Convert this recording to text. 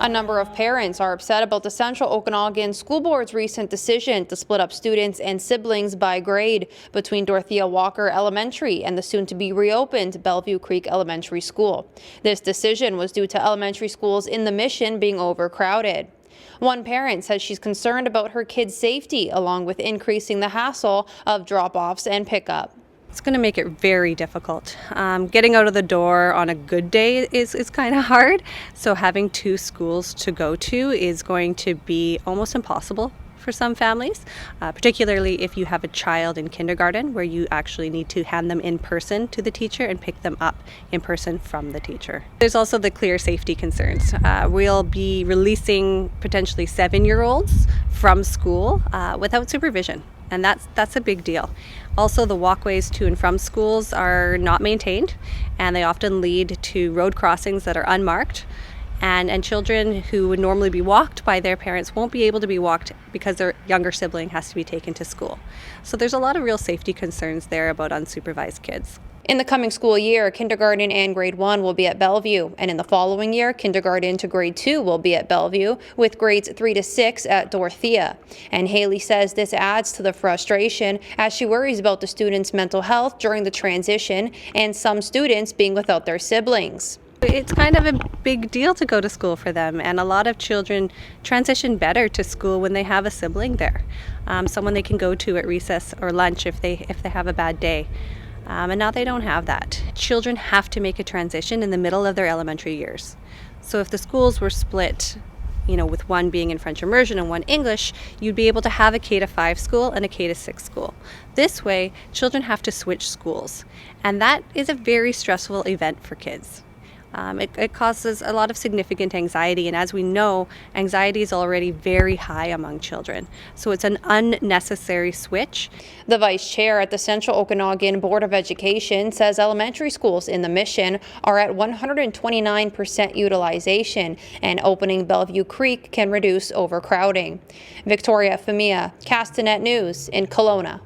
A number of parents are upset about the Central Okanagan School Board's recent decision to split up students and siblings by grade between Dorothea Walker Elementary and the soon-to-be reopened Bellevue Creek Elementary School. This decision was due to elementary schools in the Mission being overcrowded. One parent says she's concerned about her kids' safety, along with increasing the hassle of drop-offs and pickup. It's going to make it very difficult. Getting out of the door on a good day is kind of hard, so having two schools to go to is going to be almost impossible for some families, particularly if you have a child in kindergarten where you actually need to hand them in person to the teacher and pick them up in person from the teacher. There's also the clear safety concerns. We'll be releasing potentially 7-year-olds from school without supervision. And that's a big deal. Also, the walkways to and from schools are not maintained, and they often lead to road crossings that are unmarked. And children who would normally be walked by their parents won't be able to be walked because their younger sibling has to be taken to school. So there's a lot of real safety concerns there about unsupervised kids. In the coming school year, kindergarten and grade 1 will be at Bellevue, and in the following year, kindergarten to grade 2 will be at Bellevue, with grades 3 to 6 at Dorothea. And Haley says this adds to the frustration as she worries about the students' mental health during the transition and some students being without their siblings. It's kind of a big deal to go to school for them, and a lot of children transition better to school when they have a sibling there, someone they can go to at recess or lunch if they have a bad day. And now they don't have that. Children have to make a transition in the middle of their elementary years. So if the schools were split, with one being in French immersion and one English, you'd be able to have a K-5 school and a K-6 school. This way, children have to switch schools, and that is a very stressful event for kids. It causes a lot of significant anxiety, and as we know, anxiety is already very high among children. So it's an unnecessary switch. The vice chair at the Central Okanagan Board of Education says elementary schools in the Mission are at 129% utilization, and opening Bellevue Creek can reduce overcrowding. Victoria Famia, Castanet News in Kelowna.